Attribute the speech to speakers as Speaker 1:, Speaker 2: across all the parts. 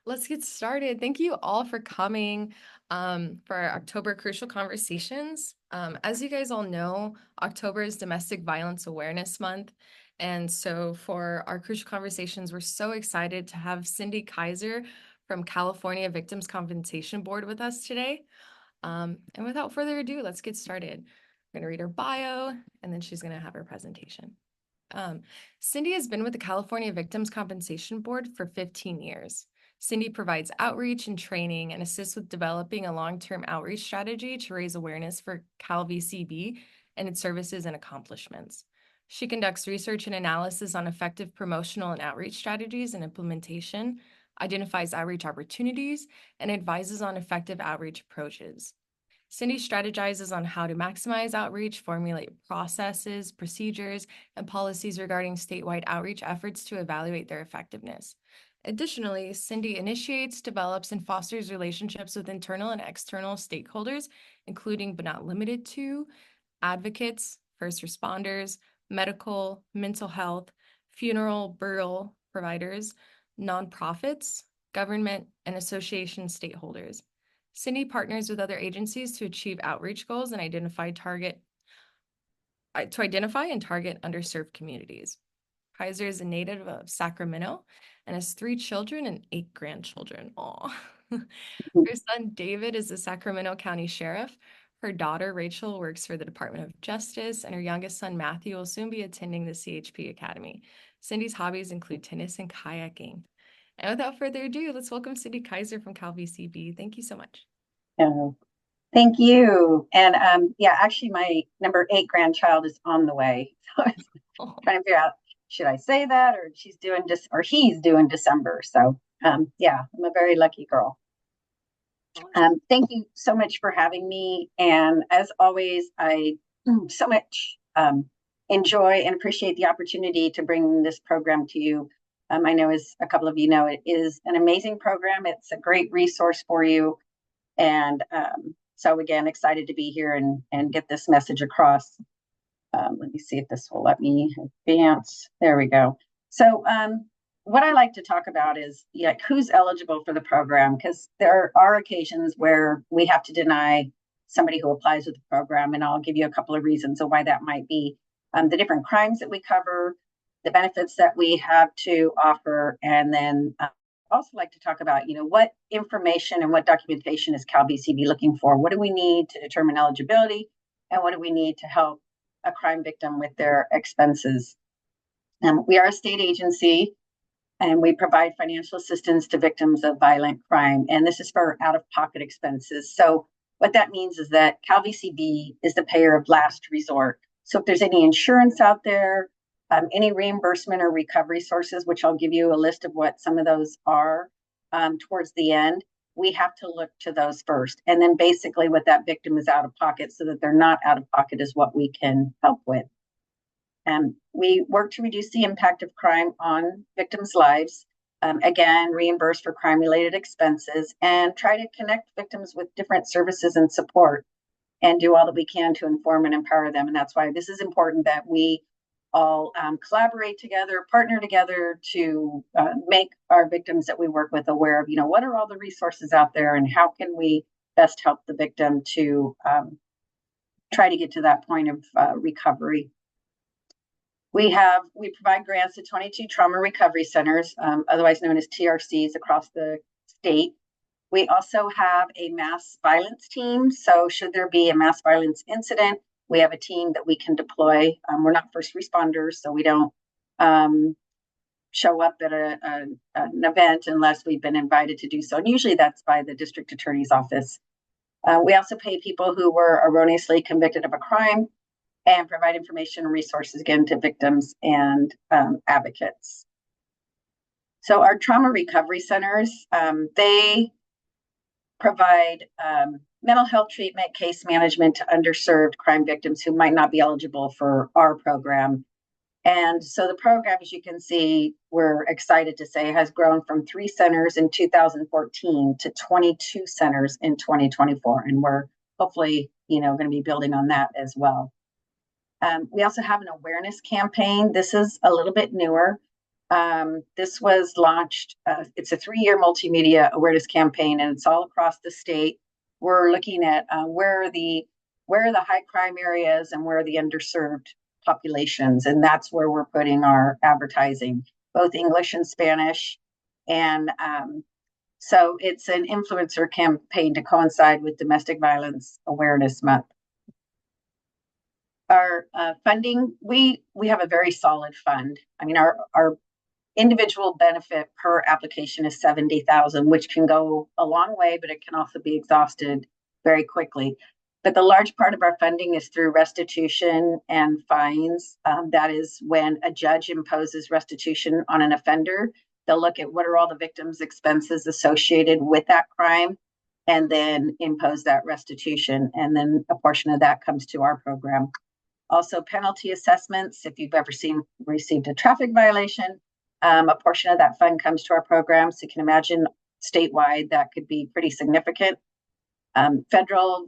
Speaker 1: Let's get started. Thank you all for coming for our October Crucial Conversations. As you guys all know, October is Domestic Violence Awareness Month. And so for our Crucial Conversations, we're so excited to have Cindy Kaiser from California Victims Compensation Board with us today. And without further ado, let's get started. I'm going to read her bio, and then she's going to have her presentation. Cindy has been with the California Victims Compensation Board for 15 years. Cindy provides outreach and training and assists with developing a long-term outreach strategy to raise awareness for CalVCB and its services and accomplishments. She conducts research and analysis on effective promotional and outreach strategies and implementation, identifies outreach opportunities, and advises on effective outreach approaches. Cindy strategizes on how to maximize outreach, formulate processes, procedures, and policies regarding statewide outreach efforts to evaluate their effectiveness. Additionally, Cindy initiates, develops, and fosters relationships with internal and external stakeholders, including but not limited to advocates, first responders, medical, mental health, funeral, burial providers, nonprofits, government, and association stakeholders. Cindy partners with other agencies to achieve outreach goals and identify and target underserved communities. Kaiser is a native of Sacramento and has 3 children and 8 grandchildren. Aw. Her son David is the Sacramento County Sheriff. Her daughter Rachel works for the Department of Justice, and her youngest son Matthew will soon be attending the CHP Academy. Cindy's hobbies include tennis and kayaking. And without further ado, let's welcome Cindy Kaiser from CalVCB. Thank you so much.
Speaker 2: Oh, thank you. And yeah, actually my number 8 grandchild is on the way. So I was trying to figure out, should I say that, or he's doing December. So yeah, I'm a very lucky girl. Thank you so much for having me. And as always, I so much enjoy and appreciate the opportunity to bring this program to you. I know, as a couple of you know, it is an amazing program. It's a great resource for you. And so again, excited to be here and get this message across. Let me see if this will let me advance. There we go. So what I like to talk about is who's eligible for the program, because there are occasions where we have to deny somebody who applies with the program, and I'll give you a couple of reasons of why that might be. The different crimes that we cover, the benefits that we have to offer, and then also like to talk about, what information and what documentation is CalVCB looking for? What do we need to determine eligibility? And what do we need to help a crime victim with their expenses? We are a state agency, and we provide financial assistance to victims of violent crime. And this is for out-of-pocket expenses. So what that means is that CalVCB is the payer of last resort. So if there's any insurance out there, any reimbursement or recovery sources, which I'll give you a list of what some of those are towards the end, we have to look to those first. And then basically what that victim is out of pocket so that they're not out of pocket is what we can help with. And we work to reduce the impact of crime on victims' lives. Again, reimburse for crime-related expenses and try to connect victims with different services and support and do all that we can to inform and empower them. And that's why this is important that we all collaborate together, partner together to make our victims that we work with aware of, what are all the resources out there and how can we best help the victim to try to get to that point of recovery. We provide grants to 22 trauma recovery centers, otherwise known as TRCs, across the state. We also have a mass violence team. So should there be a mass violence incident, we have a team that we can deploy. We're not first responders, so we don't show up at an event unless we've been invited to do so. And usually that's by the district attorney's office. We also pay people who were erroneously convicted of a crime and provide information and resources, again, to victims and advocates. So our trauma recovery centers, they provide mental health treatment, case management to underserved crime victims who might not be eligible for our program. And so the program, as you can see, we're excited to say, has grown from 3 centers in 2014 to 22 centers in 2024. And we're hopefully, going to be building on that as well. We also have an awareness campaign. This is a little bit newer. This was launched, it's a 3-year multimedia awareness campaign, and it's all across the state. We're looking at where are the high crime areas and where are the underserved populations, and that's where we're putting our advertising, both English and Spanish. And so it's an influencer campaign to coincide with Domestic Violence Awareness Month. Our funding, we have a very solid fund. I mean, our individual benefit per application is 70,000, which can go a long way, but it can also be exhausted very quickly. But the large part of our funding is through restitution and fines. That is when a judge imposes restitution on an offender. They'll look at what are all the victim's expenses associated with that crime and then impose that restitution. And then a portion of that comes to our program. Also, penalty assessments. If you've ever received a traffic violation, a portion of that fund comes to our program. So you can imagine statewide that could be pretty significant. Federal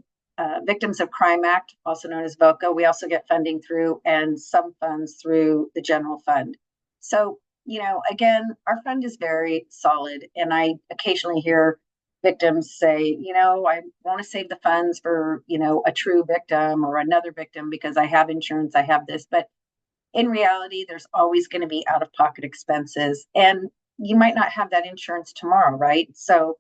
Speaker 2: Victims of Crime Act, also known as VOCA, we also get funding through, and some funds through the general fund. So, again, our fund is very solid. And I occasionally hear victims say, I want to save the funds for, a true victim or another victim because I have insurance, I have this. But in reality, there's always going to be out-of-pocket expenses, and you might not have that insurance tomorrow, right? So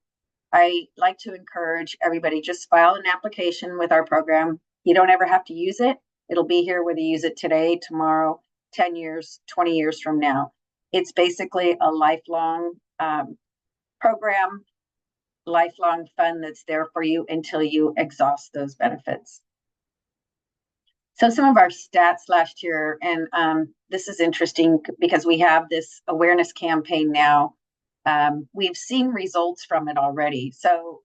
Speaker 2: I like to encourage everybody, just file an application with our program. You don't ever have to use it. It'll be here whether you use it today, tomorrow, 10 years, 20 years from now. It's basically a lifelong program, lifelong fund that's there for you until you exhaust those benefits. So some of our stats last year, and this is interesting because we have this awareness campaign now. We've seen results from it already. So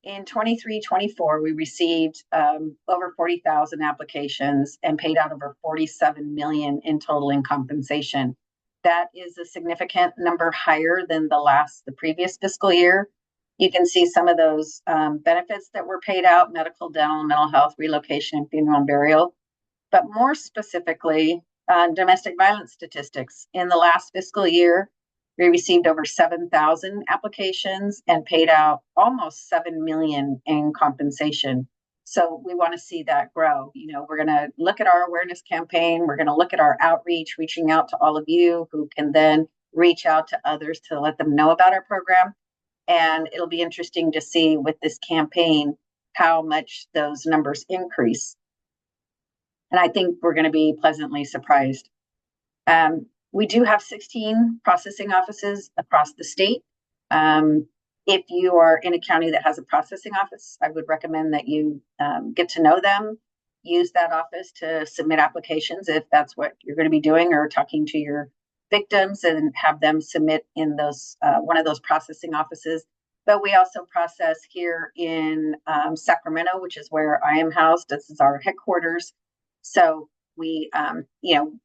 Speaker 2: in 23-24, we received over 40,000 applications and paid out over 47 million in total in compensation. That is a significant number higher than the previous fiscal year. You can see some of those benefits that were paid out: medical, dental, mental health, relocation, and funeral and burial. But more specifically, domestic violence statistics. In the last fiscal year, we received over 7,000 applications and paid out almost 7 million in compensation. So we want to see that grow. We're going to look at our awareness campaign. We're going to look at our outreach, reaching out to all of you who can then reach out to others to let them know about our program. And it'll be interesting to see with this campaign how much those numbers increase. And I think we're going to be pleasantly surprised. We do have 16 processing offices across the state. If you are in a county that has a processing office, I would recommend that you get to know them, use that office to submit applications if that's what you're going to be doing, or talking to your victims and have them submit in those one of those processing offices. But we also process here in Sacramento, which is where I am housed. This is our headquarters. So we,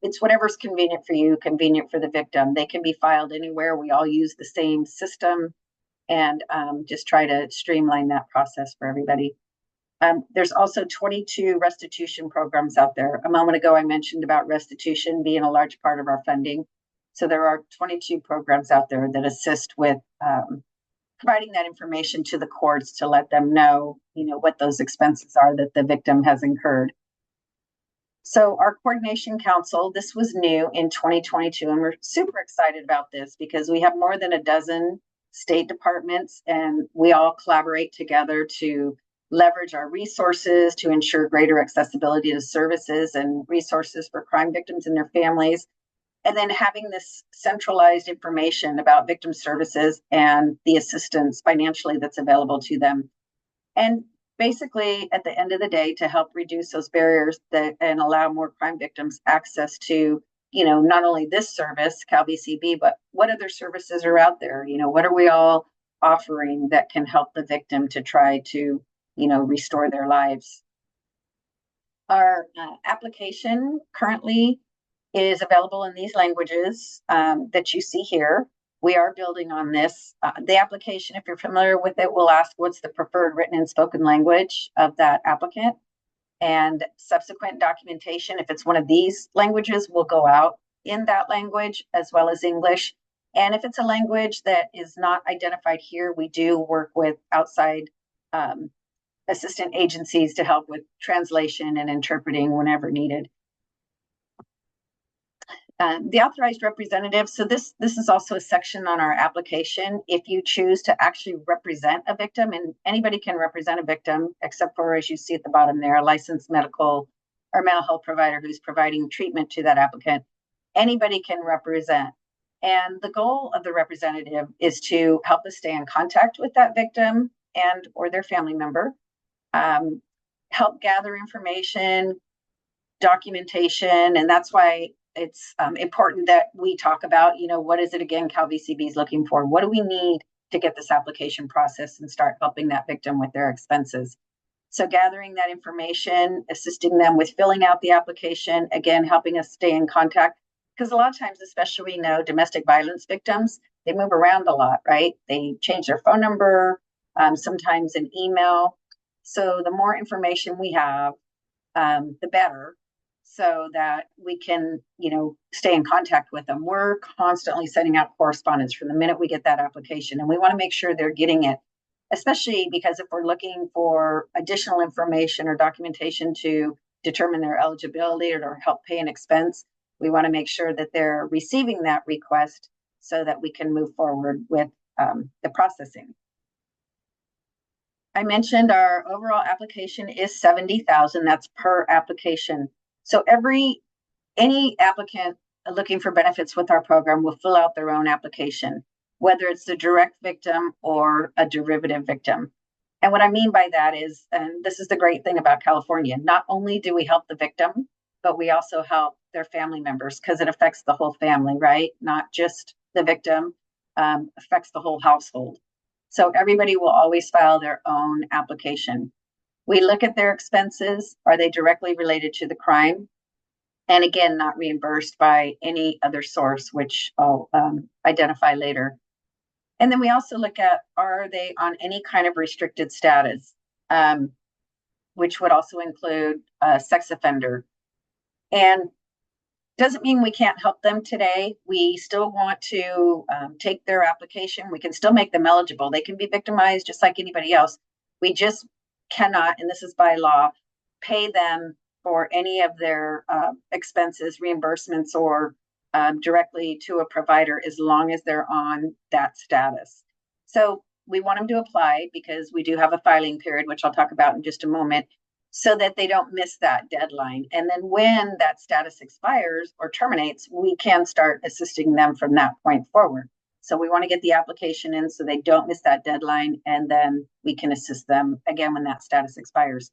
Speaker 2: it's whatever's convenient for you, convenient for the victim. They can be filed anywhere. We all use the same system, and just try to streamline that process for everybody. There's also 22 restitution programs out there. A moment ago, I mentioned about restitution being a large part of our funding. So there are 22 programs out there that assist with providing that information to the courts to let them know, what those expenses are that the victim has incurred. So our coordination council, this was new in 2022, and we're super excited about this because we have more than a dozen state departments, and we all collaborate together to leverage our resources to ensure greater accessibility to services and resources for crime victims and their families. And then having this centralized information about victim services and the assistance financially that's available to them. And basically, at the end of the day, to help reduce those barriers and allow more crime victims access to, not only this service, CalVCB, but what other services are out there? What are we all offering that can help the victim to try to, restore their lives? Our application currently is available in these languages that you see here. We are building on this. The application, if you're familiar with it, will ask what's the preferred written and spoken language of that applicant. And subsequent documentation, if it's one of these languages, will go out in that language as well as English. And if it's a language that is not identified here, we do work with outside um, assistant agencies to help with translation and interpreting whenever needed. The authorized representative. So this is also a section on our application. If you choose to actually represent a victim, and anybody can represent a victim, except for, as you see at the bottom there, a licensed medical or mental health provider who's providing treatment to that applicant. Anybody can represent. And the goal of the representative is to help us stay in contact with that victim and or their family member, help gather information, documentation, and that's why it's important that we talk about, what is it again CalVCB is looking for? What do we need to get this application processed and start helping that victim with their expenses? So gathering that information, assisting them with filling out the application, again, helping us stay in contact. Because a lot of times, especially we know domestic violence victims, they move around a lot, right? They change their phone number, sometimes an email. So the more information we have, the better, so that we can, stay in contact with them. We're constantly sending out correspondence from the minute we get that application, and we want to make sure they're getting it, especially because if we're looking for additional information or documentation to determine their eligibility or help pay an expense, we want to make sure that they're receiving that request so that we can move forward with the processing. I mentioned our overall application is 70,000. That's per application. So any applicant looking for benefits with our program will fill out their own application, whether it's the direct victim or a derivative victim. And what I mean by that is, and this is the great thing about California, not only do we help the victim, but we also help their family members because it affects the whole family, right? Not just the victim, affects the whole household. So everybody will always file their own application. We look at their expenses. Are they directly related to the crime? And again, not reimbursed by any other source, which I'll identify later. And then we also look at, are they on any kind of restricted status, which would also include a sex offender. And doesn't mean we can't help them today. We still want to take their application. We can still make them eligible. They can be victimized just like anybody else. We just cannot, and this is by law, pay them for any of their expenses, reimbursements, or directly to a provider as long as they're on that status. So we want them to apply because we do have a filing period, which I'll talk about in just a moment, so that they don't miss that deadline. And then when that status expires or terminates, we can start assisting them from that point forward. So we want to get the application in so they don't miss that deadline, and then we can assist them again when that status expires.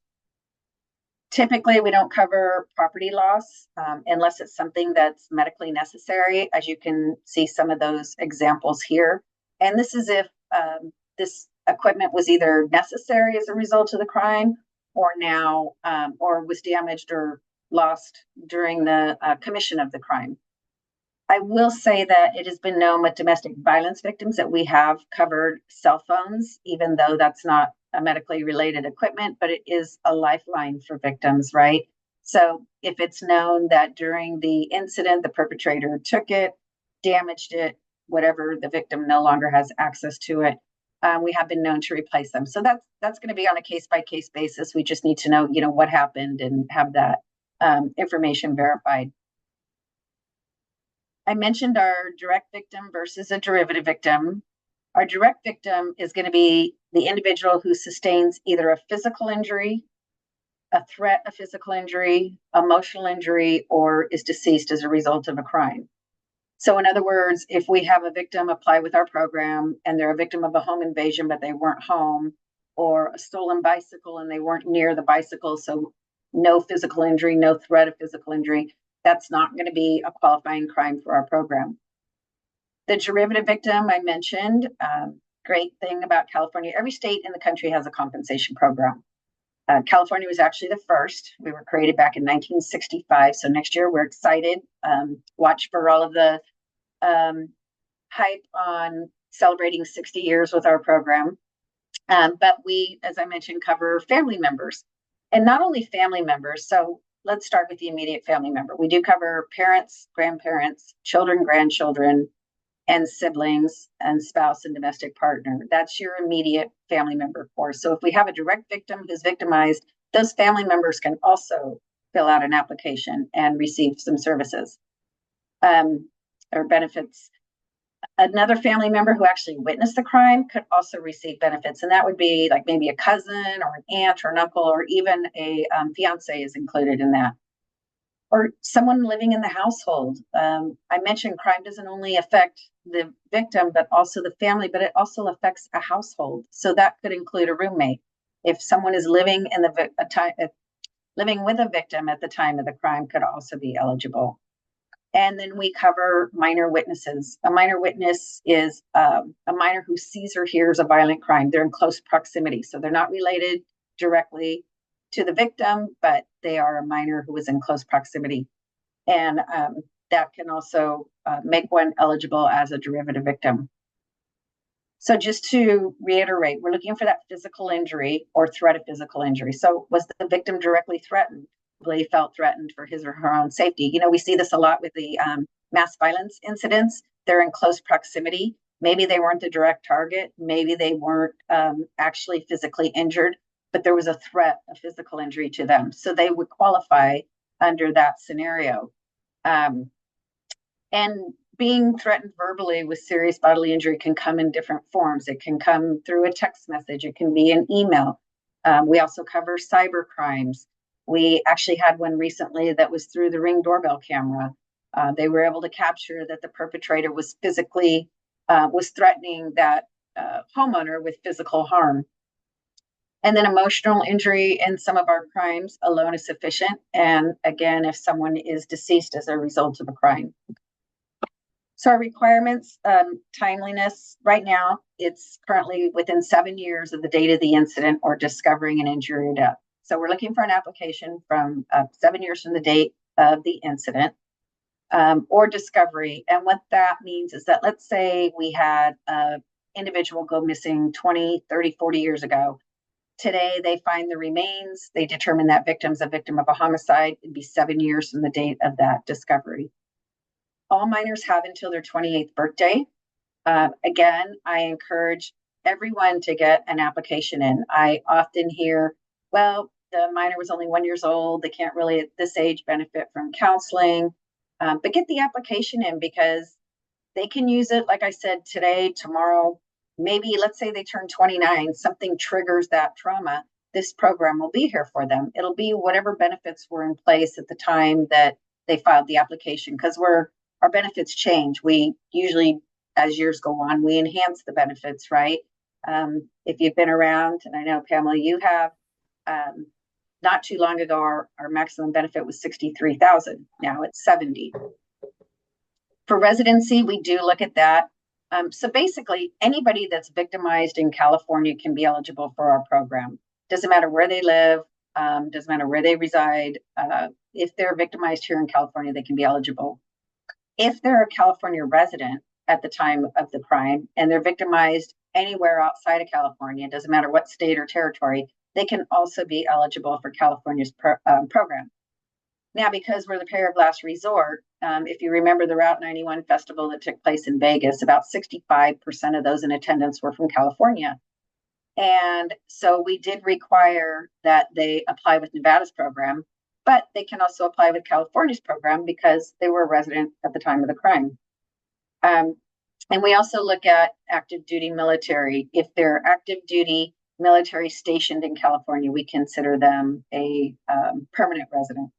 Speaker 2: Typically, we don't cover property loss unless it's something that's medically necessary, as you can see some of those examples here. And this is if this equipment was either necessary as a result of the crime or was damaged or lost during the commission of the crime. I will say that it has been known with domestic violence victims that we have covered cell phones, even though that's not a medically related equipment, but it is a lifeline for victims, right? So if it's known that during the incident, the perpetrator took it, damaged it, whatever, the victim no longer has access to it, we have been known to replace them. So that's going to be on a case-by-case basis. We just need to know, what happened and have that information verified. I mentioned our direct victim versus a derivative victim. Our direct victim is going to be the individual who sustains either a physical injury, a threat of physical injury, emotional injury, or is deceased as a result of a crime. So in other words, if we have a victim apply with our program and they're a victim of a home invasion, but they weren't home, or a stolen bicycle and they weren't near the bicycle, so no physical injury, no threat of physical injury, that's not going to be a qualifying crime for our program. The derivative victim I mentioned, great thing about California, every state in the country has a compensation program. California was actually the first. We were created back in 1965. So next year we're excited. Watch for all of the hype on celebrating 60 years with our program. But we, as I mentioned, cover family members. And not only family members. So let's start with the immediate family member. We do cover parents, grandparents, children, grandchildren, and siblings and spouse and domestic partner. That's your immediate family member course. So if we have a direct victim who's victimized, those family members can also fill out an application and receive some services or benefits. Another family member who actually witnessed the crime could also receive benefits, and that would be like maybe a cousin or an aunt or an uncle, or even a fiance is included in that, or someone living in the household. I mentioned crime doesn't only affect the victim, but also the family, but it also affects a household. So that could include a roommate. If someone is living in living with a victim at the time of the crime, could also be eligible. And then we cover minor witnesses. A minor witness is a minor who sees or hears a violent crime. They're in close proximity, so they're not related directly to the victim, but they are a minor who is in close proximity. And that can also make one eligible as a derivative victim. So just to reiterate, we're looking for that physical injury or threat of physical injury. So was the victim directly threatened? Felt threatened for his or her own safety. You know, we see this a lot with the mass violence incidents. They're in close proximity. Maybe they weren't the direct target. Maybe they weren't actually physically injured, but there was a threat of physical injury to them. So they would qualify under that scenario. And being threatened verbally with serious bodily injury can come in different forms. It can come through a text message. It can be an email. We also cover cyber crimes. We actually had one recently that was through the Ring doorbell camera. They were able to capture that the perpetrator was physically, was threatening that homeowner with physical harm. And then emotional injury in some of our crimes alone is sufficient. And again, if someone is deceased as a result of a crime. So our requirements, timeliness, right now, it's currently within 7 years of the date of the incident or discovering an injury or death. So we're looking for an application from 7 years from the date of the incident or discovery. And what that means is that, let's say we had an individual go missing 20, 30, 40 years ago. Today, they find the remains. They determine that victim's a victim of a homicide. It'd be 7 years from the date of that discovery. All minors have until their 28th birthday. Again, I encourage everyone to get an application in. I often hear, well, the minor was only 1 year old. They can't really at this age benefit from counseling. But get the application in because they can use it, like I said, today, tomorrow. Maybe let's say they turn 29, something triggers that trauma. This program will be here for them. It'll be whatever benefits were in place at the time that they filed the application, because our benefits change. We usually, as years go on, we enhance the benefits, right? If you've been around, and I know, Pamela, you have, not too long ago, our maximum benefit was $63,000. Now it's 70. For residency, we do look at that. So basically, anybody that's victimized in California can be eligible for our program. Doesn't matter where they live, doesn't matter where they reside. If they're victimized here in California, they can be eligible. If they're a California resident at the time of the crime and they're victimized anywhere outside of California, doesn't matter what state or territory, they can also be eligible for California's program. Now, because we're the payer of last resort, if you remember the Route 91 festival that took place in Vegas, about 65% of those in attendance were from California. And so we did require that they apply with Nevada's program, but they can also apply with California's program because they were a resident at the time of the crime. And we also look at active duty military. If they're active duty military stationed in California, we consider them a permanent resident.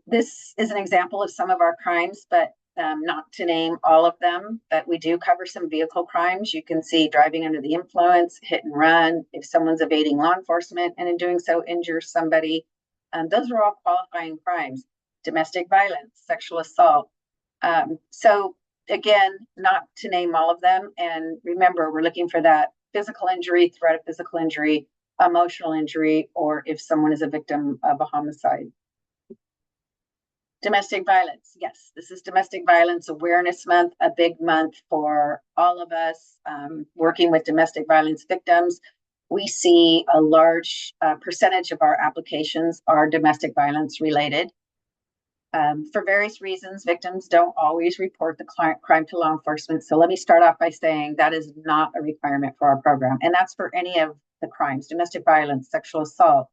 Speaker 2: This is an example of some of our crimes, but not to name all of them, but we do cover some vehicle crimes. You can see driving under the influence, hit and run, if someone's evading law enforcement and in doing so injures somebody. Those are all qualifying crimes. Domestic violence, sexual assault. So again, not to name all of them. And remember, we're looking for that physical injury, threat of physical injury, emotional injury, or if someone is a victim of a homicide. Domestic violence. Yes, this is Domestic Violence Awareness Month, a big month for all of us working with domestic violence victims. we see a large percentage of our applications are domestic violence related. For various reasons, victims don't always report the crime to law enforcement. So let me start off by saying that is not a requirement for our program. And that's for any of the crimes: domestic violence, sexual assault,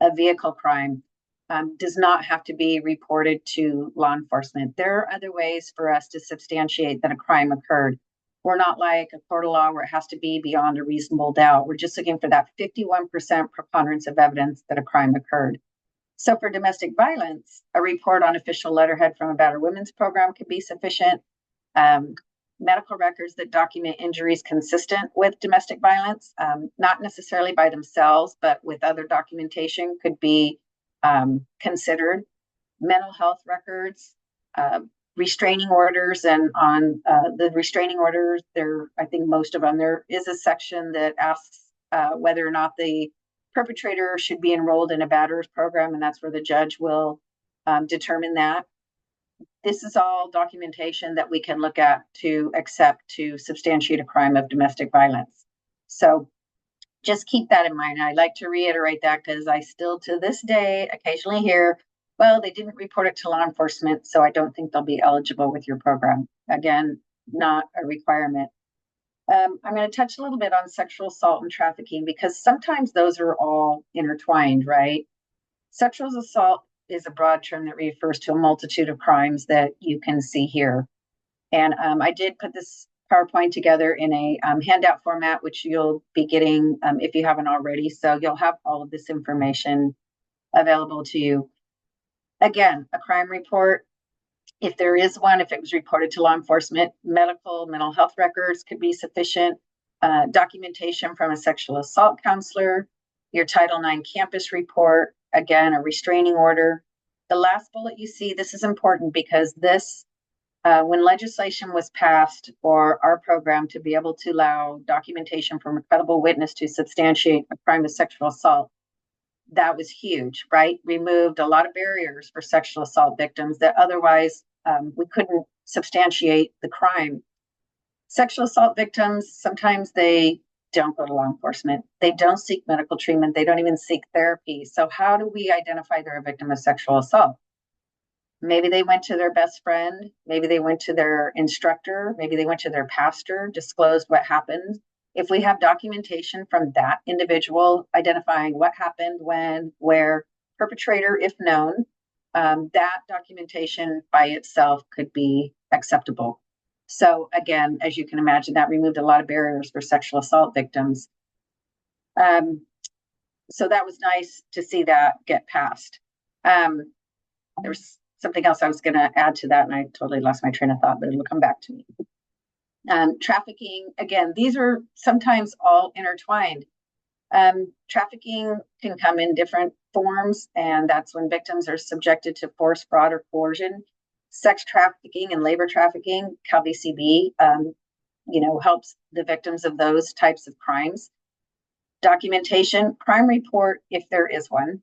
Speaker 2: a vehicle crime, does not have to be reported to law enforcement. There are other ways for us to substantiate that a crime occurred. We're not like a court of law where it has to be beyond a reasonable doubt. We're just looking for that 51% preponderance of evidence that a crime occurred. So for domestic violence, a report on official letterhead from a battered women's program could be sufficient. Um, Medical records that document injuries consistent with domestic violence, not necessarily by themselves, but with other documentation, could be considered. Mental health records, restraining orders, and on the restraining orders, I think most of them, there is a section that asks whether or not the perpetrator should be enrolled in a batterers program, and that's where the judge will determine that. This is all documentation that we can look at to accept to substantiate a crime of domestic violence. So just keep that in mind. I like to reiterate that because I still to this day occasionally hear, well, they didn't report it to law enforcement, so I don't think they'll be eligible with your program. Again, not a requirement. I'm going to touch a little bit on sexual assault and trafficking because sometimes those are all intertwined, right? Sexual assault is a broad term that refers to a multitude of crimes that you can see here. And I did put this PowerPoint together in a handout format, which you'll be getting if you haven't already. So you'll have all of this information available to you. Again, a crime report, if there is one, if it was reported to law enforcement, mental health records could be sufficient. Documentation from a sexual assault counselor, your Title IX campus report, again, a restraining order. The last bullet you see, this is important because this, when legislation was passed for our program to be able to allow documentation from a credible witness to substantiate a crime of sexual assault, that was huge, right? Removed a lot of barriers for sexual assault victims that otherwise we couldn't substantiate the crime. Sexual assault victims, sometimes they don't go to law enforcement. They don't seek medical treatment. They don't even seek therapy. So how do we identify they're a victim of sexual assault? Maybe they went to their best friend. Maybe they went to their instructor. Maybe they went to their pastor, disclosed what happened. If we have documentation from that individual identifying what happened, when, where, perpetrator, if known, that documentation by itself could be acceptable. So again, as you can imagine, that removed a lot of barriers for sexual assault victims. So that was nice to see that get passed. There's something else I was going to add to that, and I totally lost my train of thought, but it'll come back to me. Trafficking, again, these are sometimes all intertwined. Trafficking can come in different forms, and that's when victims are subjected to force, fraud, or coercion. Sex trafficking and labor trafficking, CalVCB, helps the victims of those types of crimes. Documentation, crime report, if there is one.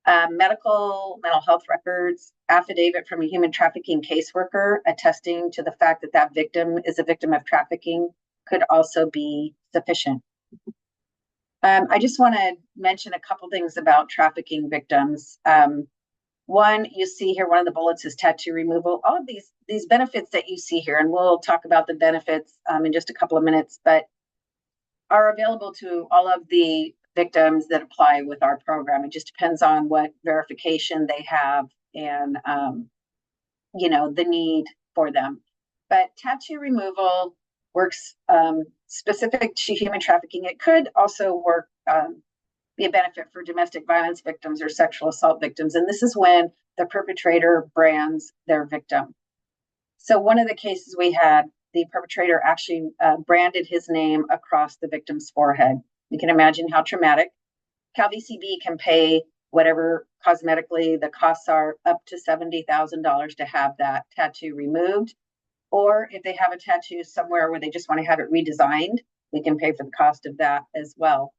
Speaker 2: Mental health records, affidavit from a human trafficking caseworker attesting to the fact that that victim is a victim of trafficking could also be sufficient. I just want to mention a couple things about trafficking victims. One, you see here, one of the bullets is tattoo removal. All of these benefits that you see here, and we'll talk about the benefits in just a couple of minutes, but are available to all of the victims that apply with our program. It just depends on what verification they have and, the need for them. But tattoo removal works specific to human trafficking. It could also work, be a benefit for domestic violence victims or sexual assault victims. And this is when the perpetrator brands their victim. So one of the cases we had, the perpetrator actually branded his name across the victim's forehead. You can imagine how traumatic. CalVCB can pay whatever cosmetically the costs are, up to $70,000 to have that tattoo removed. Or if they have a tattoo somewhere where they just want to have it redesigned, we can pay for the cost of that as well.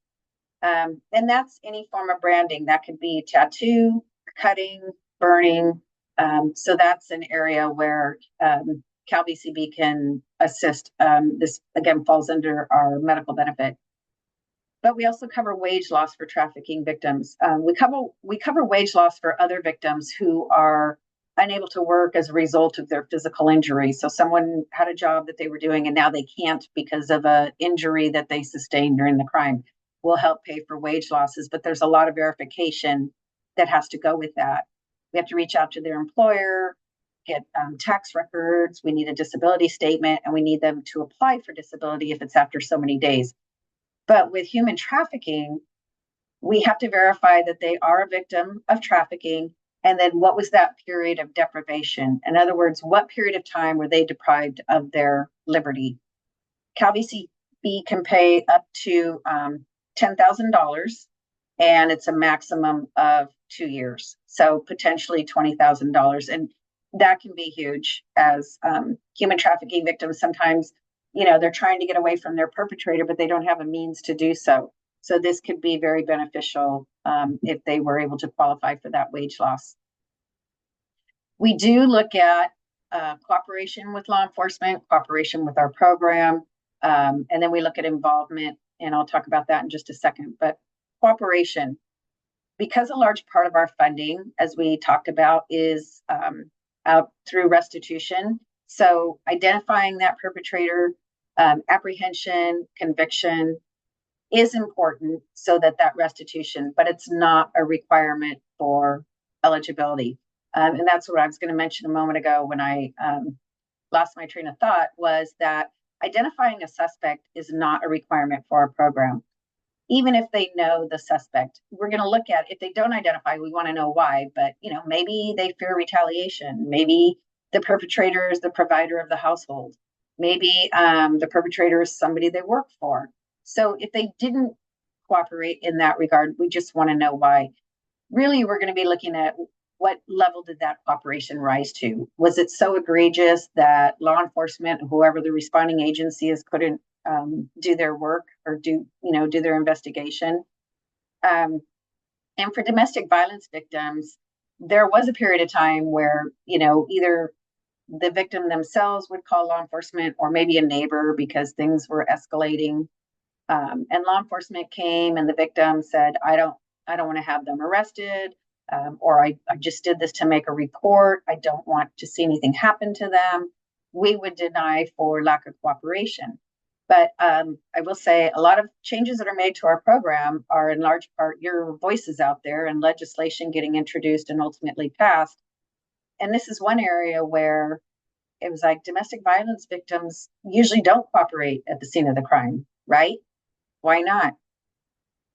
Speaker 2: And that's any form of branding. That could be tattoo, cutting, burning. So that's an area where CalVCB can assist. This, again, falls under our medical benefit. but we also cover wage loss for trafficking victims. We cover wage loss for other victims who are unable to work as a result of their physical injury. So someone had a job that they were doing and now they can't because of an injury that they sustained during the crime. We'll help pay for wage losses, but there's a lot of verification that has to go with that. We have to reach out to their employer, get tax records, we need a disability statement, and we need them to apply for disability if it's after so many days. But with human trafficking, we have to verify that they are a victim of trafficking. And then what was that period of deprivation? In other words, what period of time were they deprived of their liberty? CalVCB can pay up to $10,000, and it's a maximum of 2 years. So potentially $20,000. And that can be huge as human trafficking victims. Sometimes, they're trying to get away from their perpetrator, but they don't have a means to do so. So this could be very beneficial if they were able to qualify for that wage loss. We do look at cooperation with law enforcement, cooperation with our program, and then we look at involvement, and I'll talk about that in just a second. But cooperation, because a large part of our funding, as we talked about, is out through restitution. So identifying that perpetrator, apprehension, conviction is important so that restitution, but it's not a requirement for eligibility. And that's what I was going to mention a moment ago when I lost my train of thought, was that identifying a suspect is not a requirement for our program. Even if they know the suspect, we're going to look at, if they don't identify, we want to know why, but maybe they fear retaliation. Maybe the perpetrator is the provider of the household. Maybe the perpetrator is somebody they work for. So if they didn't cooperate in that regard, we just want to know why. Really, we're going to be looking at what level did that cooperation rise to? Was it so egregious that law enforcement, whoever the responding agency is, couldn't do their work or do their investigation? And for domestic violence victims, there was a period of time where either the victim themselves would call law enforcement, or maybe a neighbor, because things were escalating. And law enforcement came, and the victim said, I don't want to have them arrested, or I just did this to make a report. I don't want to see anything happen to them. We would deny for lack of cooperation. But I will say a lot of changes that are made to our program are in large part your voices out there and legislation getting introduced and ultimately passed. And this is one area where it was like domestic violence victims usually don't cooperate at the scene of the crime, right? Why not?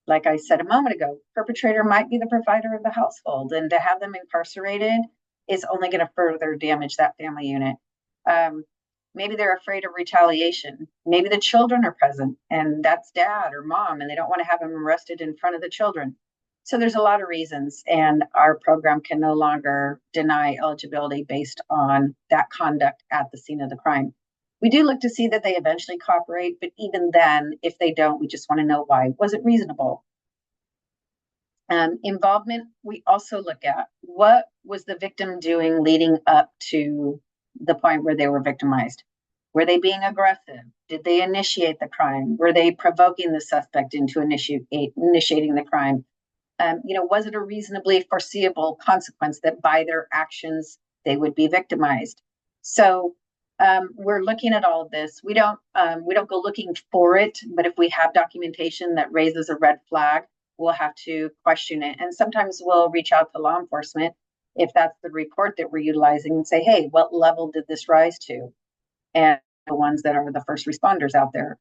Speaker 2: Like I said a moment ago, perpetrator might be the provider of the household, and to have them incarcerated is only going to further damage that family unit. Maybe they're afraid of retaliation. Maybe the children are present, and that's dad or mom, and they don't want to have them arrested in front of the children. So there's a lot of reasons, and our program can no longer deny eligibility based on that conduct at the scene of the crime. We do look to see that they eventually cooperate, but even then, if they don't, we just want to know why. Was it reasonable? Involvement, we also look at what was the victim doing leading up to the point where they were victimized. Were they being aggressive? Did they initiate the crime? Were they provoking the suspect into initiating the crime? Was it a reasonably foreseeable consequence that by their actions they would be victimized? So we're looking at all of this. We don't go looking for it, but if we have documentation that raises a red flag, we'll have to question it. And sometimes we'll reach out to law enforcement if that's the report that we're utilizing and say, hey, what level did this rise to? And the ones that are the first responders out there.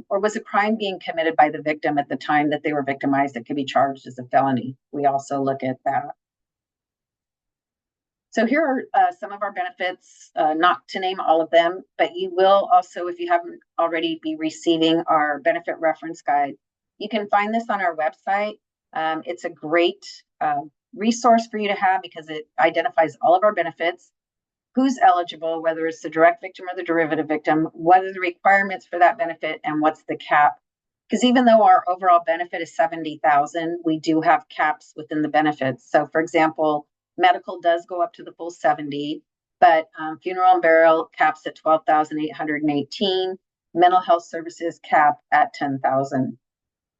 Speaker 2: Or was a crime being committed by the victim at the time that they were victimized that could be charged as a felony? We also look at that. So here are some of our benefits, not to name all of them, but you will also, if you haven't already, be receiving our benefit reference guide. You can find this on our website. It's a great resource for you to have because it identifies all of our benefits, who's eligible, whether it's the direct victim or the derivative victim, what are the requirements for that benefit, and what's the cap. Because even though our overall benefit is $70,000, we do have caps within the benefits. So for example, medical does go up to the full 70, but funeral and burial caps at $12,818. Mental health services cap at $10,000.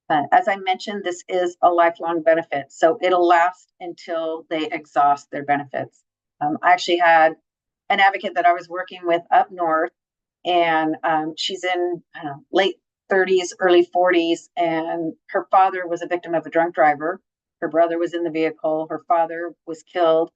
Speaker 2: As I mentioned, this is a lifelong benefit, so it'll last until they exhaust their benefits. I actually had an advocate that I was working with up north, and she's in, I don't know, late 30s, early 40s, and her father was a victim of a drunk driver. Her brother was in the vehicle. Her father was killed.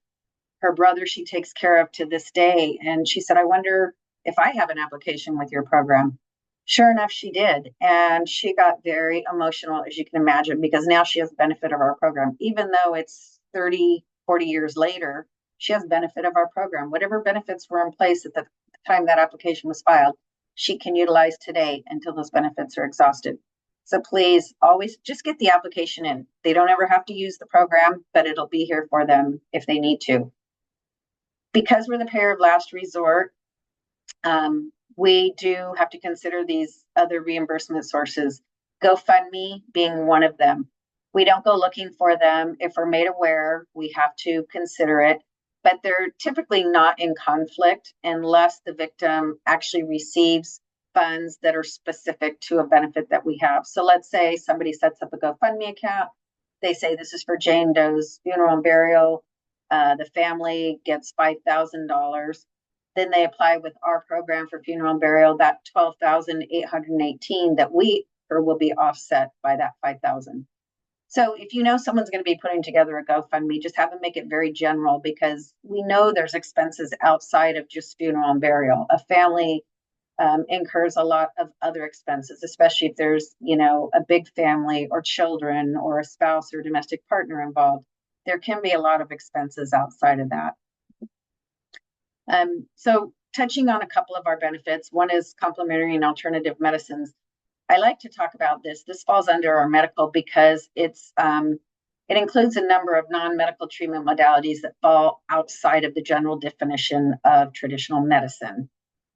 Speaker 2: Her brother she takes care of to this day. And she said, I wonder if I have an application with your program. Sure enough, she did. And she got very emotional, as you can imagine, because now she has benefit of our program. Even though it's 30, 40 years later, she has benefit of our program. Whatever benefits were in place at the time that application was filed, she can utilize today until those benefits are exhausted. So please always just get the application in. They don't ever have to use the program, but it'll be here for them if they need to. Because we're the payer of last resort, we do have to consider these other reimbursement sources, GoFundMe being one of them. We don't go looking for them. If we're made aware, we have to consider it, but they're typically not in conflict unless the victim actually receives funds that are specific to a benefit that we have. So let's say somebody sets up a GoFundMe account. They say this is for Jane Doe's funeral and burial. The family gets $5,000. Then they apply with our program for funeral and burial. That 12,818 that we or will be offset by that 5,000. So if you know someone's going to be putting together a GoFundMe, just have them make it very general, because we know there's expenses outside of just funeral and burial. A family incurs a lot of other expenses, especially if there's, a big family or children or a spouse or domestic partner involved. There can be a lot of expenses outside of that. So touching on a couple of our benefits, one is complementary and alternative medicines. I like to talk about this. This falls under our medical because it includes a number of non-medical treatment modalities that fall outside of the general definition of traditional medicine.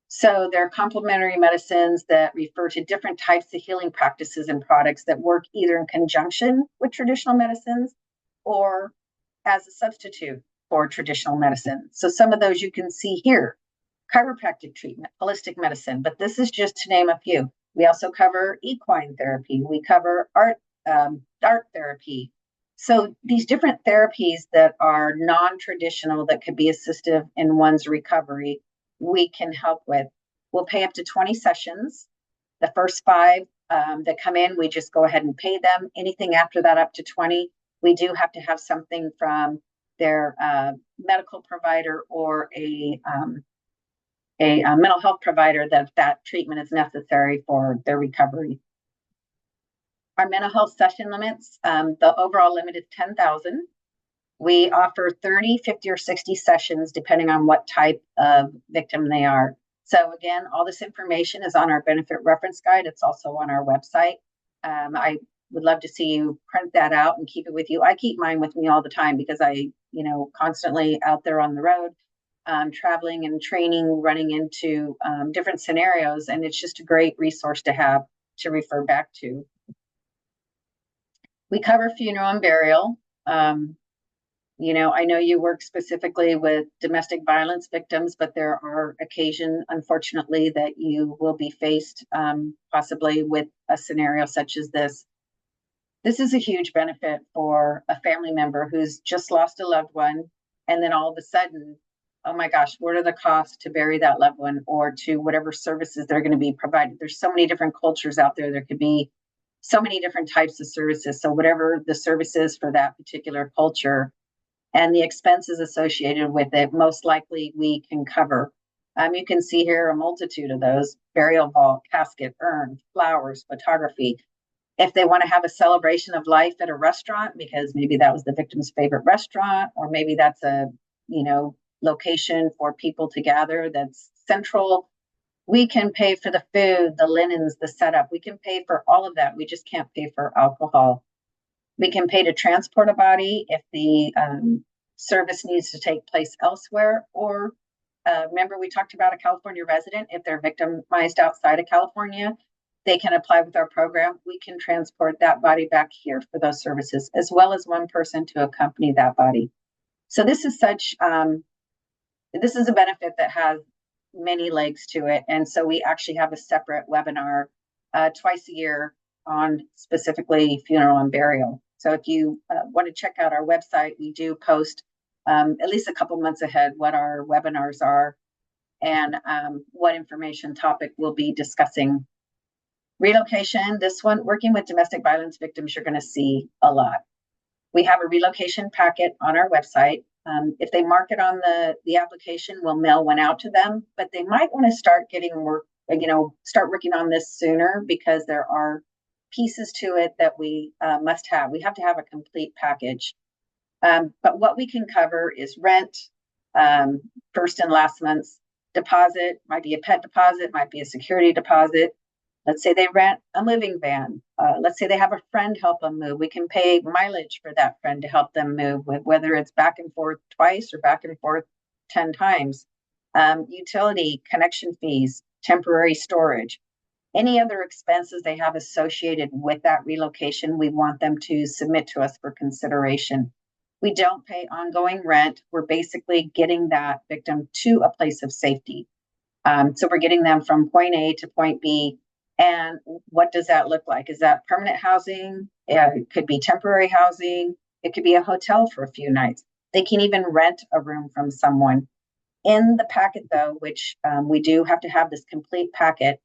Speaker 2: So there are complementary medicines that refer to different types of healing practices and products that work either in conjunction with traditional medicines or as a substitute for traditional medicine. So some of those you can see here: chiropractic treatment, holistic medicine, but this is just to name a few. We also cover equine therapy. We cover art therapy. So these different therapies that are non-traditional that could be assistive in one's recovery, we can help with. We'll pay up to 20 sessions. The first 5 that come in, we just go ahead and pay them. Anything after that, up to 20, we do have to have something from their medical provider or a mental health provider that treatment is necessary for their recovery. Our mental health session limits, the overall limit is 10,000. We offer 30, 50, or 60 sessions depending on what type of victim they are. So again, all this information is on our benefit reference guide. It's also on our website. I would love to see you print that out and keep it with you. I keep mine with me all the time because I, constantly out there on the road, traveling and training, running into different scenarios. And it's just a great resource to have to refer back to. We cover funeral and burial. I know you work specifically with domestic violence victims, but there are occasions, unfortunately, that you will be faced possibly with a scenario such as this. This is a huge benefit for a family member who's just lost a loved one, and then all of a sudden, oh my gosh, what are the costs to bury that loved one or to whatever services they're going to be provided? There's so many different cultures out there. There could be so many different types of services. So whatever the service is for that particular culture and the expenses associated with it, most likely we can cover. You can see here a multitude of those: burial vault, casket, urn, flowers, photography. If they want to have a celebration of life at a restaurant, because maybe that was the victim's favorite restaurant, or maybe that's a, location for people to gather that's central, we can pay for the food, the linens, the setup. We can pay for all of that. We just can't pay for alcohol. We can pay to transport a body if the service needs to take place elsewhere. Or remember, we talked about a California resident. If they're victimized outside of California, they can apply with our program. We can transport that body back here for those services, as well as one person to accompany that body. So this is this is a benefit that has many legs to it. And so we actually have a separate webinar twice a year on specifically funeral and burial. So if you want to check out our website, we do post at least a couple months ahead what our webinars are and what information topic we'll be discussing. Relocation, this one, working with domestic violence victims, you're going to see a lot. We have a relocation packet on our website. If they mark it on the application, we'll mail one out to them, but they might want to start getting work, start working on this sooner because there are pieces to it that we must have. We have to have a complete package. But what we can cover is rent, first and last month's deposit, might be a pet deposit, might be a security deposit. Let's say they rent a moving van. Let's say they have a friend help them move. We can pay mileage for that friend to help them move, whether it's back and forth twice or back and forth 10 times. Utility, connection fees, temporary storage, any other expenses they have associated with that relocation, we want them to submit to us for consideration. We don't pay ongoing rent. We're basically getting that victim to a place of safety. So we're getting them from point A to point B. And what does that look like? Is that permanent housing? It could be temporary housing. It could be a hotel for a few nights. They can even rent a room from someone. In the packet, though, which we do have to have this complete packet,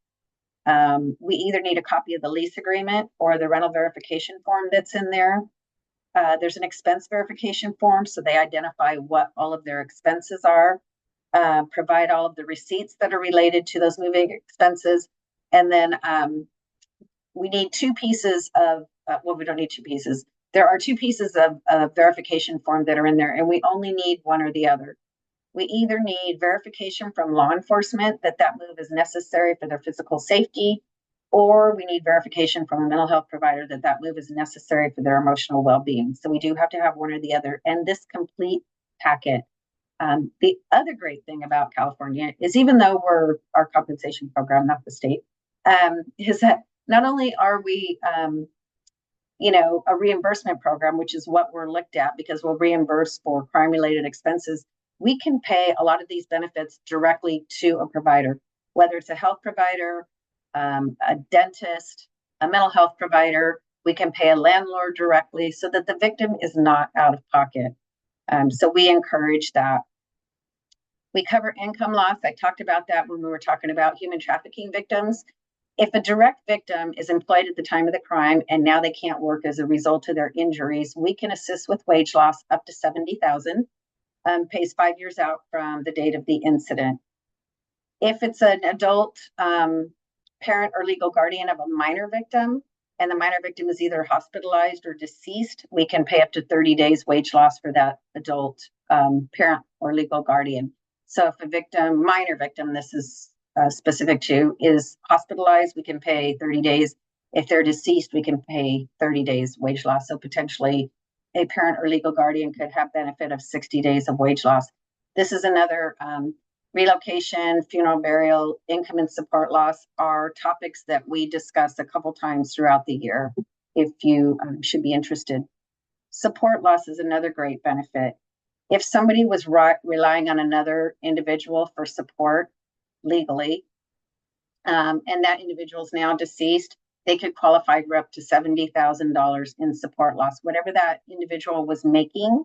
Speaker 2: we either need a copy of the lease agreement or the rental verification form that's in there. There's an expense verification form, so they identify what all of their expenses are, provide all of the receipts that are related to those moving expenses. And then we need two pieces of, we don't need two pieces. There are two pieces of verification form that are in there, and we only need one or the other. We either need verification from law enforcement that move is necessary for their physical safety, or we need verification from a mental health provider that move is necessary for their emotional well-being. So we do have to have one or the other, and this complete packet. The other great thing about California is, even though we're our compensation program, not the state, is that not only are we, a reimbursement program, which is what we're looked at because we'll reimburse for crime-related expenses, we can pay a lot of these benefits directly to a provider, whether it's a health provider, a dentist, a mental health provider. We can pay a landlord directly so that the victim is not out of pocket. So we encourage that. We cover income loss. I talked about that when we were talking about human trafficking victims. If a direct victim is employed at the time of the crime and now they can't work as a result of their injuries, we can assist with wage loss up to $70,000, pays 5 years out from the date of the incident. If it's an adult parent or legal guardian of a minor victim, and the minor victim is either hospitalized or deceased, we can pay up to 30 days wage loss for that adult parent or legal guardian. So if a minor victim, this is specific to, is hospitalized, we can pay 30 days. If they're deceased, we can pay 30 days wage loss. So potentially a parent or legal guardian could have benefit of 60 days of wage loss. This is another relocation, funeral, burial, income and support loss are topics that we discuss a couple times throughout the year if you should be interested. Support loss is another great benefit. If somebody was relying on another individual for support legally, and that individual is now deceased, they could qualify for up to $70,000 in support loss. Whatever that individual was making,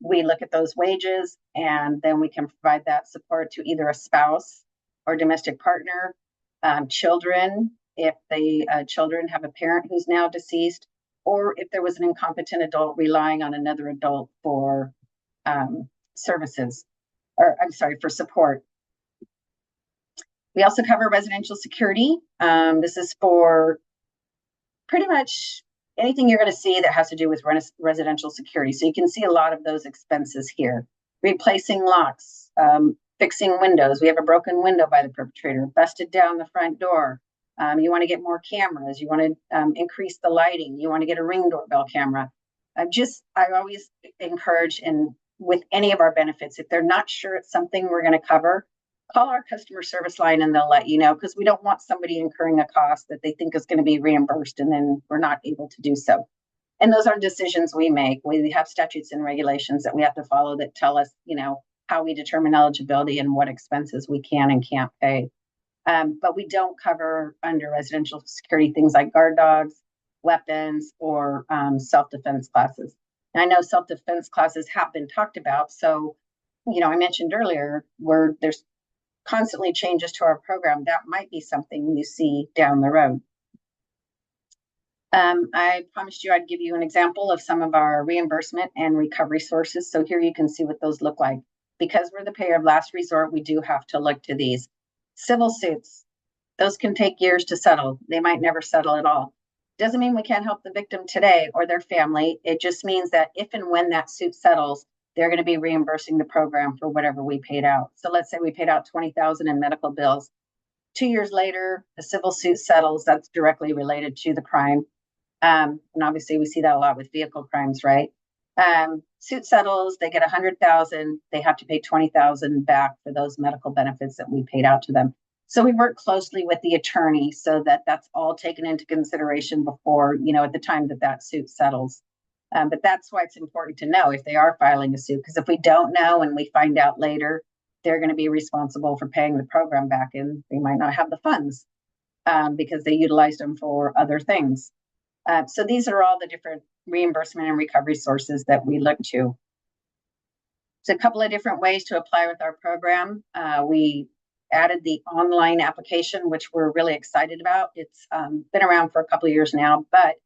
Speaker 2: we look at those wages, and then we can provide that support to either a spouse or domestic partner, children, if the children have a parent who's now deceased, or if there was an incompetent adult relying on another adult for services, for support. We also cover residential security. This is for pretty much anything you're going to see that has to do with residential security. So you can see a lot of those expenses here. Replacing locks, fixing windows. We have a broken window by the perpetrator, busted down the front door. You want to get more cameras. You want to increase the lighting. You want to get a Ring doorbell camera. I always encourage, and with any of our benefits, if they're not sure it's something we're going to cover, call our customer service line and they'll let you know, because we don't want somebody incurring a cost that they think is going to be reimbursed and then we're not able to do so. And those are decisions we make. We have statutes and regulations that we have to follow that tell us, how we determine eligibility and what expenses we can and can't pay. But we don't cover under residential security things like guard dogs, weapons, or self-defense classes. And I know self-defense classes have been talked about. So, I mentioned earlier where there's constantly changes to our program. That might be something you see down the road. I promised you I'd give you an example of some of our reimbursement and recovery sources. So here you can see what those look like. Because we're the payer of last resort, we do have to look to these. Civil suits, those can take years to settle. They might never settle at all. Doesn't mean we can't help the victim today or their family. It just means that if and when that suit settles, they're going to be reimbursing the program for whatever we paid out. So let's say we paid out $20,000 in medical bills. 2 years later, the civil suit settles. That's directly related to the crime. And obviously we see that a lot with vehicle crimes, right? Suit settles, they get 100,000, they have to pay 20,000 back for those medical benefits that we paid out to them. So we work closely with the attorney so that that's all taken into consideration before, at the time that suit settles. But that's why it's important to know if they are filing a suit, because if we don't know and we find out later, they're going to be responsible for paying the program back, and they might not have the funds because they utilized them for other things. So these are all the different reimbursement and recovery sources that we look to. So a couple of different ways to apply with our program. We added the online application, which we're really excited about. It's been around for a couple of years now, but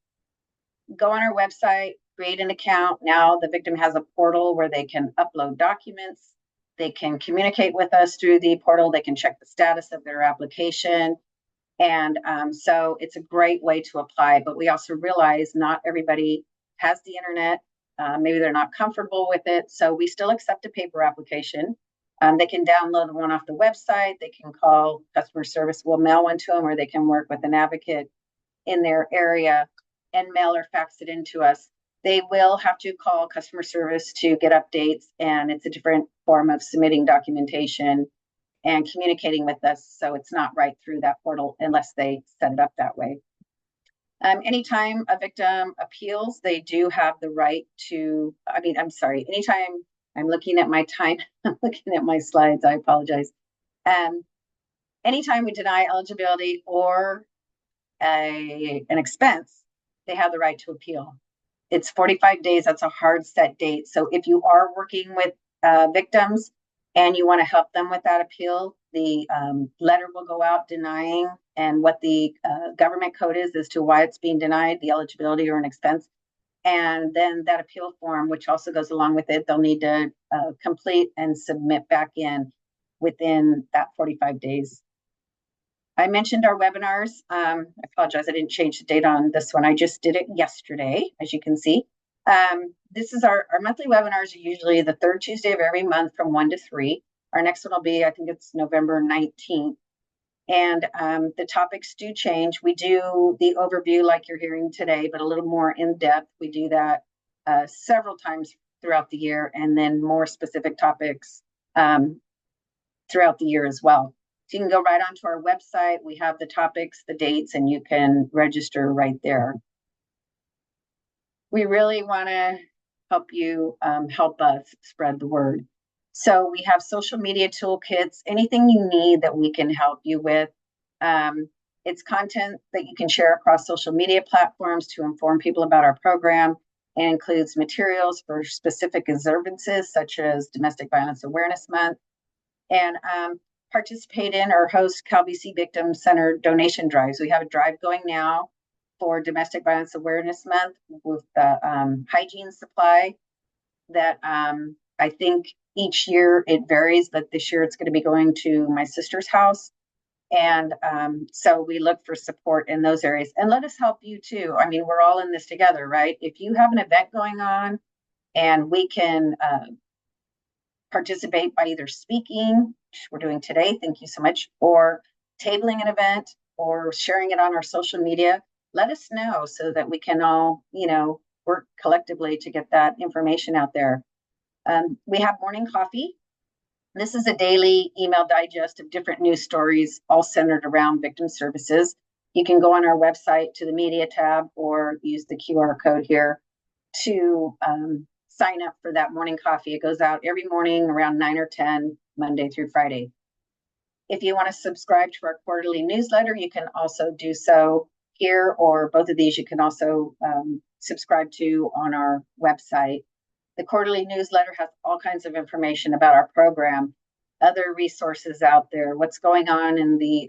Speaker 2: go on our website, create an account. Now the victim has a portal where they can upload documents. They can communicate with us through the portal. They can check the status of their application. And so it's a great way to apply, but we also realize not everybody has the internet. Maybe they're not comfortable with it. So we still accept a paper application. They can download one off the website. They can call customer service. We'll mail one to them, or they can work with an advocate in their area and mail or fax it into us. They will have to call customer service to get updates, and it's a different form of submitting documentation and communicating with us. So it's not right through that portal unless they set it up that way. Anytime a victim appeals, they do have the right to, anytime I'm looking at my time, I'm looking at my slides, I apologize. Anytime we deny eligibility or an expense, they have the right to appeal. It's 45 days. That's a hard set date. So if you are working with victims and you want to help them with that appeal, the letter will go out denying and what the government code is as to why it's being denied, the eligibility or an expense. And then that appeal form, which also goes along with it, they'll need to complete and submit back in within that 45 days. I mentioned our webinars. I apologize, I didn't change the date on this one. I just did it yesterday, as you can see. This is our monthly webinars are usually the third Tuesday of every month from 1 to 3. Our next one will be, I think it's November 19th. And the topics do change. We do the overview like you're hearing today, but a little more in depth. We do that several times throughout the year, and then more specific topics throughout the year as well. So you can go right onto our website. We have the topics, the dates, and you can register right there. We really want to help you help us spread the word. So we have social media toolkits, anything you need that we can help you with. It's content that you can share across social media platforms to inform people about our program. It includes materials for specific observances, such as Domestic Violence Awareness Month, and participate in or host CalVCB Victim Center donation drives. We have a drive going now for Domestic Violence Awareness Month with the hygiene supply that I think each year it varies, but this year it's going to be going to my sister's house. And so we look for support in those areas. And let us help you too. I mean, we're all in this together, right? If you have an event going on and we can participate by either speaking, which we're doing today, thank you so much, or tabling an event or sharing it on our social media, let us know so that we can all, work collectively to get that information out there. We have morning coffee. This is a daily email digest of different news stories, all centered around victim services. You can go on our website to the media tab or use the QR code here to sign up for that morning coffee. It goes out every morning around 9 or 10, Monday through Friday. If you want to subscribe to our quarterly newsletter, you can also do so here, or both of these you can also subscribe to on our website. The quarterly newsletter has all kinds of information about our program, other resources out there, what's going on in the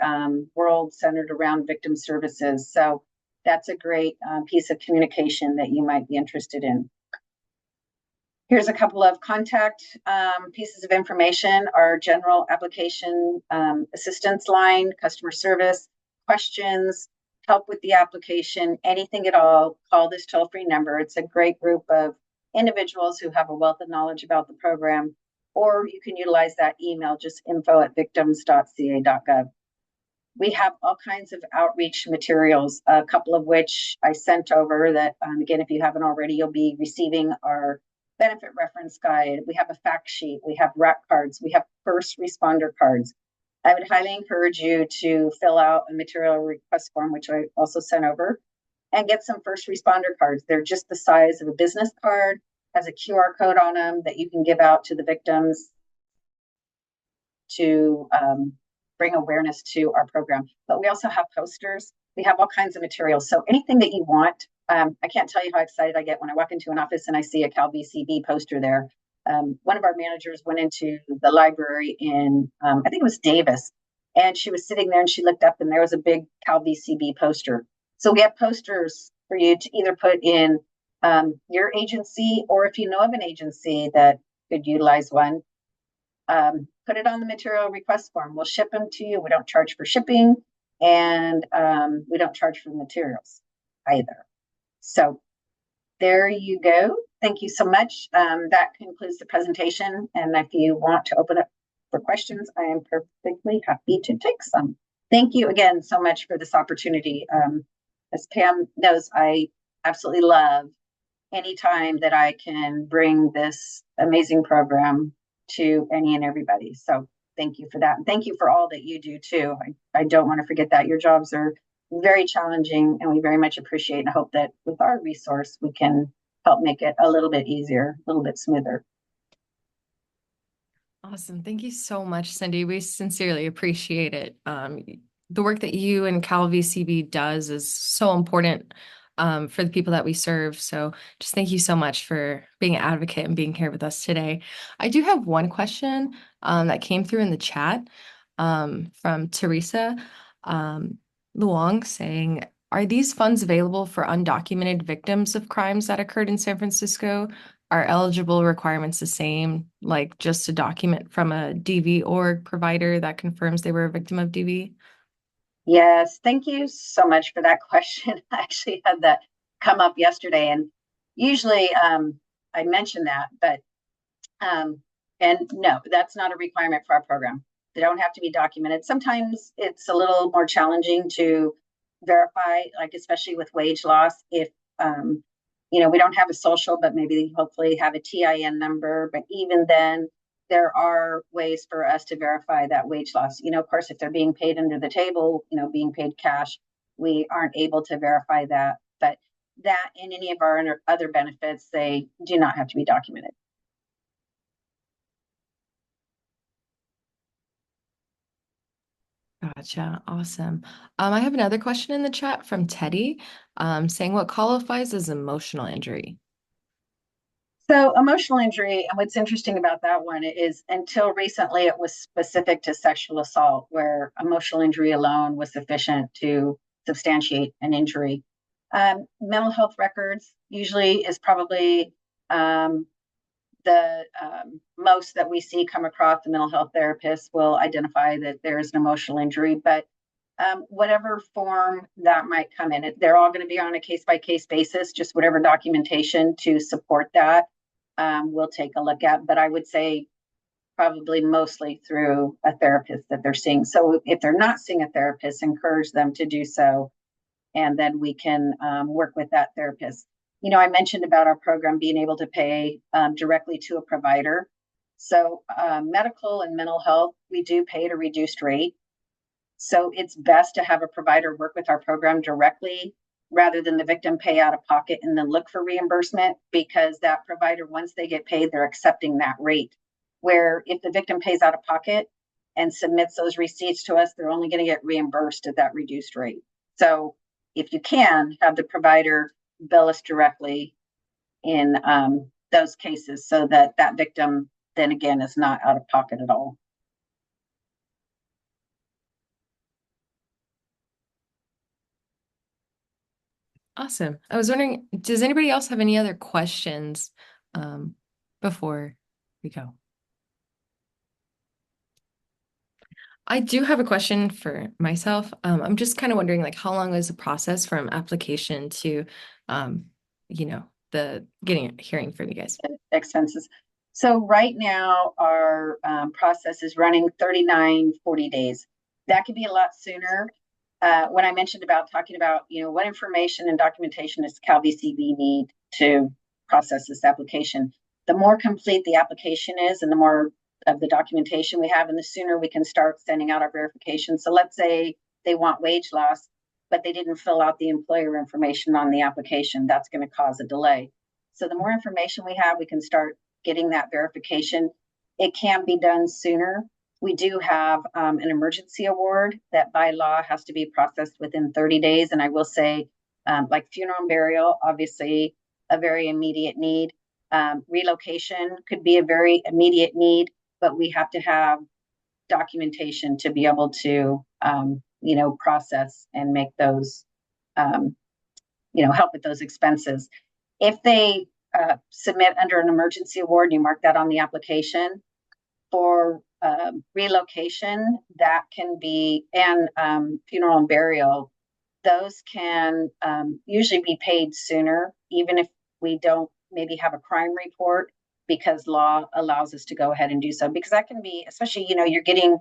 Speaker 2: world centered around victim services. So that's a great piece of communication that you might be interested in. Here's a couple of contact pieces of information: our general application assistance line, customer service, questions, help with the application, anything at all, call this toll-free number. It's a great group of individuals who have a wealth of knowledge about the program, or you can utilize that email, just info@victims.ca.gov. We have all kinds of outreach materials, a couple of which I sent over that, again, if you haven't already, you'll be receiving our benefit reference guide. We have a fact sheet, we have RAC cards, we have first responder cards. I would highly encourage you to fill out a material request form, which I also sent over, and get some first responder cards. They're just the size of a business card, has a QR code on them that you can give out to the victims to bring awareness to our program. But we also have posters. We have all kinds of materials. So anything that you want, I can't tell you how excited I get when I walk into an office and I see a CalVCB poster there. One of our managers went into the library in, I think it was Davis, and she was sitting there and she looked up and there was a big CalVCB poster. So we have posters for you to either put in your agency, or if you know of an agency that could utilize one, put it on the material request form. We'll ship them to you. We don't charge for shipping, and we don't charge for materials either. So there you go. Thank you so much. That concludes the presentation. And if you want to open up for questions, I am perfectly happy to take some. Thank you again so much for this opportunity. As Pam knows, I absolutely love any time that I can bring this amazing program to any and everybody. So thank you for that. And thank you for all that you do too. I don't want to forget that. Your jobs are very challenging and we very much appreciate and hope that with our resource, we can help make it a little bit easier, a little bit smoother.
Speaker 1: Awesome. Thank you so much, Cindy. We sincerely appreciate it. The work that you and CalVCB does is so important for the people that we serve. So just thank you so much for being an advocate and being here with us today. I do have one question that came through in the chat from Teresa Luong saying, are these funds available for undocumented victims of crimes that occurred in San Francisco? Are eligible requirements the same, like just a document from a DV org provider that confirms they were a victim of DV?
Speaker 2: Yes, thank you so much for that question. I actually had that come up yesterday, and usually I mention that, but and no, that's not a requirement for our program. They don't have to be documented. Sometimes it's a little more challenging to verify, like especially with wage loss, if we don't have a social, but maybe hopefully have a TIN number. But even then, there are ways for us to verify that wage loss. Of course, if they're being paid under the table, being paid cash, we aren't able to verify that. But that and any of our other benefits, they do not have to be documented.
Speaker 1: Gotcha. Awesome. I have another question in the chat from Teddy saying, what qualifies as emotional injury?
Speaker 2: So emotional injury, and what's interesting about that one is until recently it was specific to sexual assault, where emotional injury alone was sufficient to substantiate an injury. Mental health records usually is probably the most that we see come across. The mental health therapist will identify that there is an emotional injury, but whatever form that might come in, they're all going to be on a case-by-case basis, just whatever documentation to support that we'll take a look at. But I would say probably mostly through a therapist that they're seeing. So if they're not seeing a therapist, encourage them to do so, and then we can work with that therapist. I mentioned about our program being able to pay directly to a provider. So medical and mental health, we do pay at a reduced rate. So it's best to have a provider work with our program directly rather than the victim pay out of pocket and then look for reimbursement, because that provider, once they get paid, they're accepting that rate. Where if the victim pays out of pocket and submits those receipts to us, they're only going to get reimbursed at that reduced rate. So if you can, have the provider bill us directly in those cases so that that victim then again is not out of pocket at all.
Speaker 1: Awesome. I was wondering, does anybody else have any other questions before we go? I do have a question for myself. I'm just kind of wondering, like, how long is the process from application to, um, the getting hearing from you guys?
Speaker 2: Expenses. So right now our process is running 39, 40 days. That could be a lot sooner. When I mentioned about talking about, what information and documentation does CalVCB need to process this application, the more complete the application is and the more of the documentation we have, and the sooner we can start sending out our verification. So let's say they want wage loss, but they didn't fill out the employer information on the application. That's going to cause a delay. So the more information we have, we can start getting that verification. It can be done sooner. We do have an emergency award that by law has to be processed within 30 days. And I will say, like funeral and burial, obviously a very immediate need. Relocation could be a very immediate need, but we have to have documentation to be able to, process and make those, help with those expenses. If they submit under an emergency award, you mark that on the application. For relocation, that can be, and funeral and burial, those can usually be paid sooner, even if we don't maybe have a crime report, because law allows us to go ahead and do so. Because that can be, especially, you're getting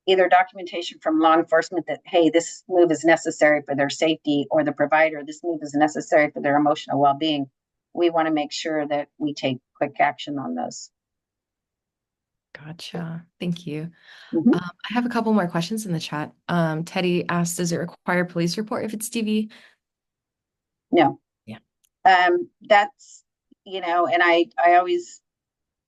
Speaker 2: either documentation from law enforcement that, hey, this move is necessary for their safety, or the provider, this move is necessary for their emotional well-being. We want to make sure that we take quick action on those.
Speaker 1: Gotcha. Thank you.
Speaker 2: Mm-hmm.
Speaker 1: I have a couple more questions in the chat. Teddy asked, does it require a police report if it's DV?
Speaker 2: No.
Speaker 1: Yeah.
Speaker 2: That's, and I always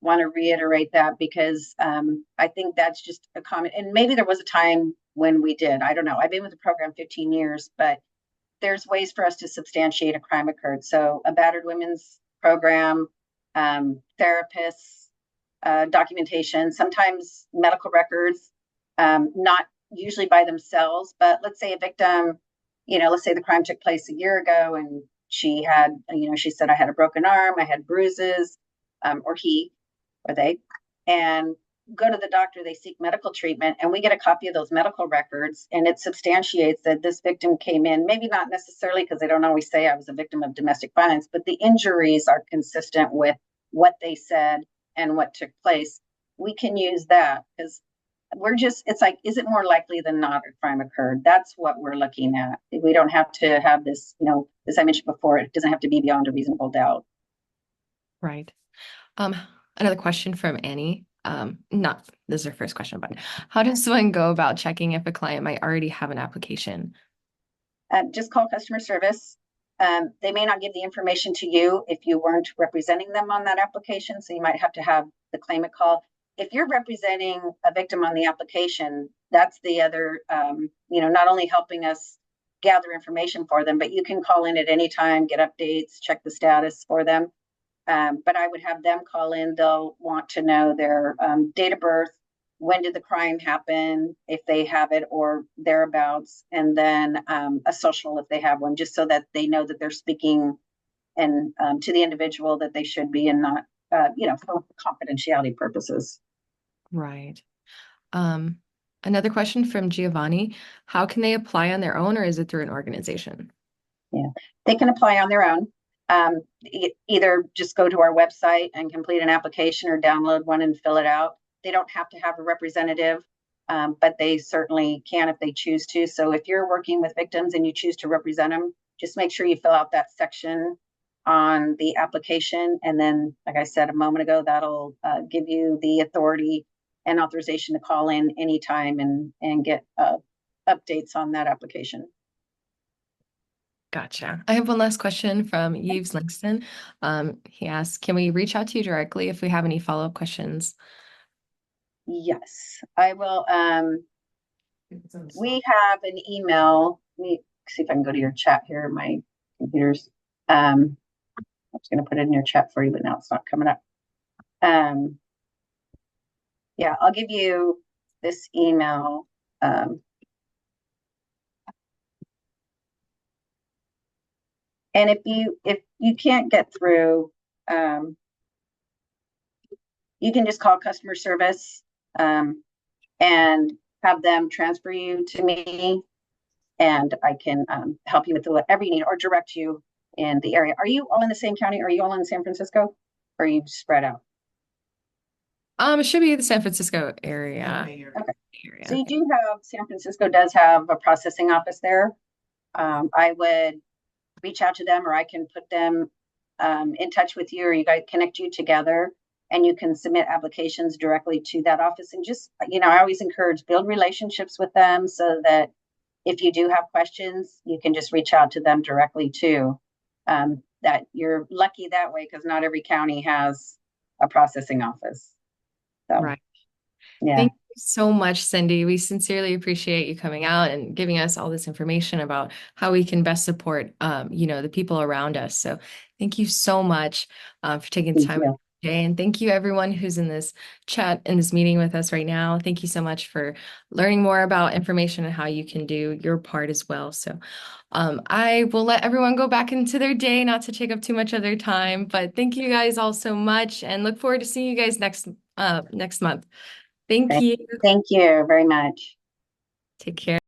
Speaker 2: want to reiterate that because I think that's just a common, and maybe there was a time when we did, I don't know. I've been with the program 15 years, but there's ways for us to substantiate a crime occurred. So a battered women's program, therapists, documentation, sometimes medical records, not usually by themselves, but let's say a victim, let's say the crime took place a year ago and she had, she said, I had a broken arm, I had bruises, or he or they, and go to the doctor, they seek medical treatment, and we get a copy of those medical records, and it substantiates that this victim came in, maybe not necessarily because they don't always say I was a victim of domestic violence, but the injuries are consistent with what they said and what took place. We can use that because it's like, is it more likely than not a crime occurred? That's what we're looking at. We don't have to have this, as I mentioned before, it doesn't have to be beyond a reasonable doubt.
Speaker 1: Right. Another question from Annie. Not this is her first question, but how does someone go about checking if a client might already have an application?
Speaker 2: Just call customer service. They may not give the information to you if you weren't representing them on that application, so you might have to have the claimant call. If you're representing a victim on the application, that's the other, not only helping us gather information for them, but you can call in at any time, get updates, check the status for them. But I would have them call in. They'll want to know their date of birth, when did the crime happen, if they have it or thereabouts, and then a social if they have one, just so that they know that they're speaking and to the individual that they should be, and not, for confidentiality purposes.
Speaker 1: Right. Another question from Giovanni. How can they apply on their own, or is it through an organization?
Speaker 2: Yeah, they can apply on their own. Either just go to our website and complete an application, or download one and fill it out. They don't have to have a representative, but they certainly can if they choose to. So if you're working with victims and you choose to represent them, just make sure you fill out that section on the application. And then, like I said a moment ago, that'll give you the authority and authorization to call in anytime and get updates on that application.
Speaker 1: Gotcha. I have one last question from Yves Langston. He asks, can we reach out to you directly if we have any follow-up questions?
Speaker 2: Yes, I will. We have an email. Let me see if I can go to your chat here. My computer's. I was going to put it in your chat for you, but now it's not coming up. Um, yeah, I'll give you this email. Um, and if you can't get through, um, you can just call customer service um, and have them transfer you to me, and I can help you with whatever you need or direct you in the area. Are you all in the same county? Are you all in San Francisco? Or are you spread out?
Speaker 1: It should be the San Francisco area.
Speaker 2: Okay. So
Speaker 1: Area.
Speaker 2: you do have, San Francisco does have a processing office there. I would reach out to them, or I can put them in touch with you, or you guys connect you together, and you can submit applications directly to that office. And just, I always encourage build relationships with them so that if you do have questions, you can just reach out to them directly too. That you're lucky that way because not every county has a processing office. So,
Speaker 1: Right.
Speaker 2: yeah,
Speaker 1: Thank you so much, Cindy. We sincerely appreciate you coming out and giving us all this information about how we can best support, the people around us. So thank you so much for taking the
Speaker 2: thank
Speaker 1: time
Speaker 2: you.
Speaker 1: today. And thank you everyone who's in this chat, in this meeting with us right now. Thank you so much for learning more about information and how you can do your part as well. So I will let everyone go back into their day, not to take up too much of their time, but thank you guys all so much and look forward to seeing you guys next month. Thank
Speaker 2: Great.
Speaker 1: you.
Speaker 2: Thank you very much.
Speaker 1: Take care.